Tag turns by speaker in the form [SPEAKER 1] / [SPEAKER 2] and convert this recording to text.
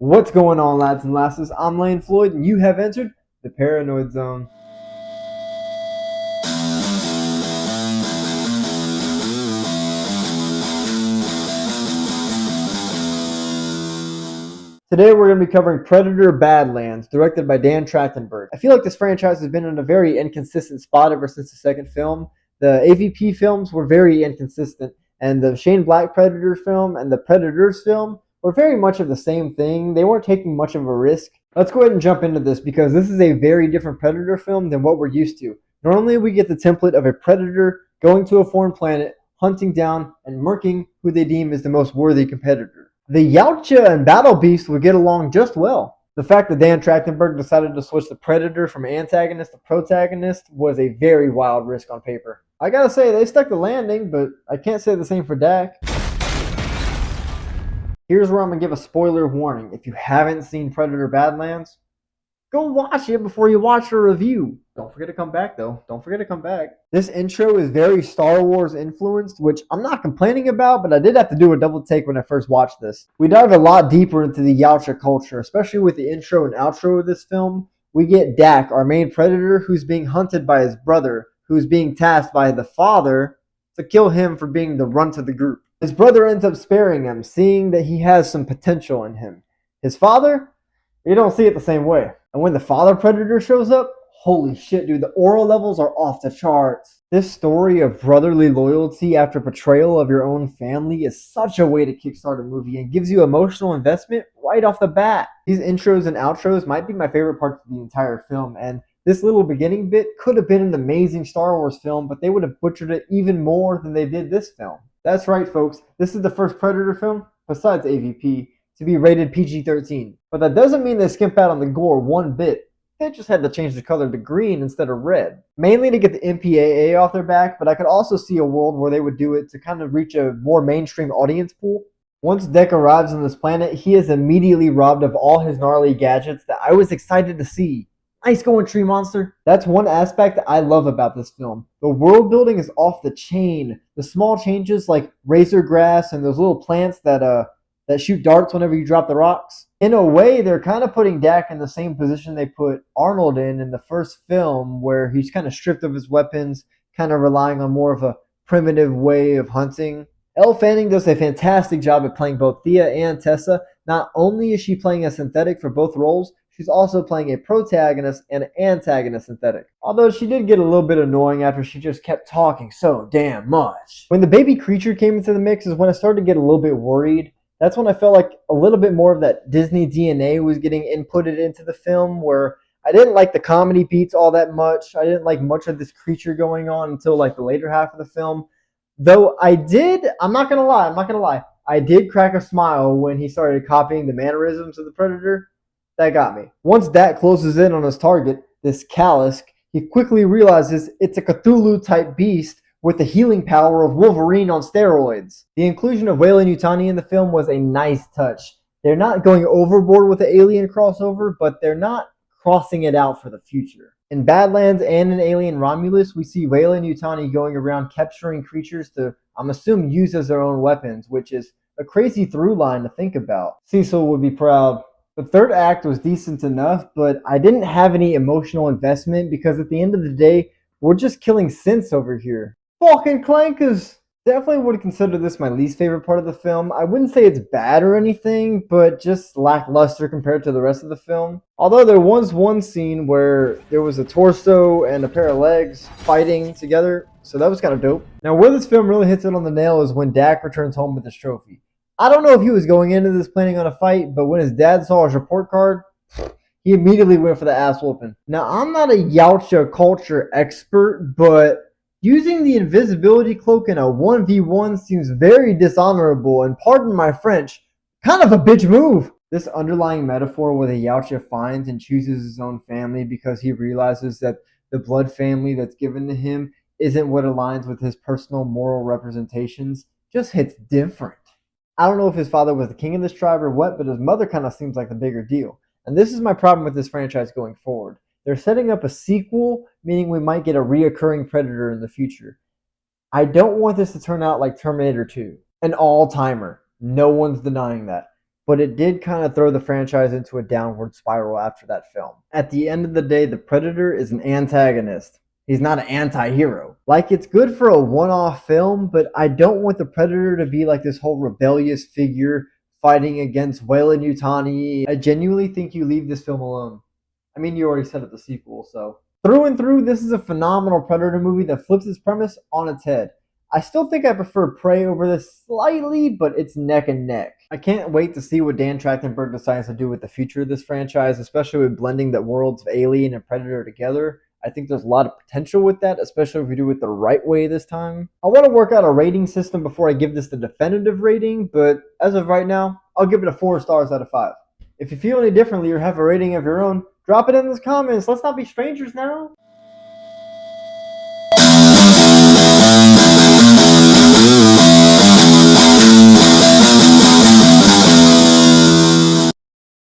[SPEAKER 1] What's going on, lads and lasses? I'm Lane Floyd, and you have entered the Paranoid Zone. Today we're going to be covering Predator Badlands, directed by Dan Trachtenberg. I feel like this franchise has been in a very inconsistent spot ever since the second film. The AVP films were very inconsistent, and the Shane Black Predator film and the Predators film were very much of the same thing. They weren't taking much of a risk. Let's go ahead and jump into this because this is a very different Predator film than what we're used to. Normally we get the template of a predator going to a foreign planet, hunting down and murking who they deem is the most worthy competitor. The Yautja and Battle Beast would get along just well. The fact that Dan Trachtenberg decided to switch the Predator from antagonist to protagonist was a very wild risk on paper. I gotta say, they stuck the landing, but I can't say the same for Dak. Here's where I'm gonna give a spoiler warning. If you haven't seen Predator Badlands, go watch it before you watch the review. Don't forget to come back, though. Don't forget to come back. This intro is very Star Wars influenced, which I'm not complaining about, but I did have to do a double take when I first watched this. We dive a lot deeper into the Yautja culture, especially with the intro and outro of this film. We get Dak, our main predator, who's being hunted by his brother, who's being tasked by the father to kill him for being the runt of the group. His brother ends up sparing him, seeing that he has some potential in him. His father, you don't see it the same way. And when the father predator shows up, holy shit, dude, the oral levels are off the charts. This story of brotherly loyalty after betrayal of your own family is such a way to kickstart a movie and gives you emotional investment right off the bat. These intros and outros might be my favorite parts of the entire film, and this little beginning bit could have been an amazing Star Wars film, but they would have butchered it even more than they did this film. That's right, folks. This is the first Predator film, besides AVP, to be rated PG-13. But that doesn't mean they skimp out on the gore one bit. They just had to change the color to green instead of red. Mainly to get the MPAA off their back, but I could also see a world where they would do it to kind of reach a more mainstream audience pool. Once Dek arrives on this planet, he is immediately robbed of all his gnarly gadgets that I was excited to see. Nice going, tree monster. That's one aspect I love about this film. The world building is off the chain. The small changes like razor grass and those little plants that shoot darts whenever you drop the rocks. In a way, they're kind of putting Dak in the same position they put Arnold in the first film, where he's kind of stripped of his weapons, kind of relying on more of a primitive way of hunting. Elle Fanning does a fantastic job at playing both Thea and Tessa. Not only is she playing a synthetic for both roles, she's also playing a protagonist and an antagonist synthetic. Although she did get a little bit annoying after she just kept talking so damn much. When the baby creature came into the mix is when I started to get a little bit worried. That's when I felt like a little bit more of that Disney DNA was getting inputted into the film, where I didn't like the comedy beats all that much. I didn't like much of this creature going on until like the later half of the film. Though I'm not gonna lie, I did crack a smile when he started copying the mannerisms of the Predator. That got me. Once Dak closes in on his target, this Callisk, he quickly realizes it's a Cthulhu-type beast with the healing power of Wolverine on steroids. The inclusion of Weyland-Yutani in the film was a nice touch. They're not going overboard with the alien crossover, but they're not crossing it out for the future. In Badlands and in Alien Romulus, we see Weyland-Yutani going around capturing creatures to, I'm assuming, use as their own weapons, which is a crazy through line to think about. Cecil would be proud. The third act was decent enough, but I didn't have any emotional investment because at the end of the day, we're just killing synths over here. Fucking clankers! Definitely would consider this my least favorite part of the film. I wouldn't say it's bad or anything, but just lackluster compared to the rest of the film. Although there was one scene where there was a torso and a pair of legs fighting together, so that was kind of dope. Now where this film really hits it on the nail is when Dak returns home with his trophy. I don't know if he was going into this planning on a fight, but when his dad saw his report card, he immediately went for the ass whooping. Now I'm not a Yautja culture expert, but using the invisibility cloak in a 1v1 seems very dishonorable and, pardon my French, kind of a bitch move. This underlying metaphor where the Yautja finds and chooses his own family because he realizes that the blood family that's given to him isn't what aligns with his personal moral representations just hits different. I don't know if his father was the king of this tribe or what, but his mother kind of seems like the bigger deal. And this is my problem with this franchise going forward. They're setting up a sequel, meaning we might get a reoccurring Predator in the future. I don't want this to turn out like Terminator 2, an all-timer. No one's denying that. but it did kind of throw the franchise into a downward spiral after that film. At the end of the day, the Predator is an antagonist. He's not an anti-hero. Like, it's good for a one-off film, but I don't want the Predator to be like this whole rebellious figure fighting against Weyland-Yutani. I genuinely think you leave this film alone. I mean, you already said it, the sequel, so. Through and through, this is a phenomenal Predator movie that flips its premise on its head. I still think I prefer Prey over this slightly, but it's neck and neck. I can't wait to see what Dan Trachtenberg decides to do with the future of this franchise, especially with blending the worlds of Alien and Predator together. I think there's a lot of potential with that, especially if we do it the right way this time. I want to work out a rating system before I give this the definitive rating, but as of right now, I'll give it a 4 stars out of 5. If you feel any differently or have a rating of your own, drop it in the comments. Let's not be strangers now.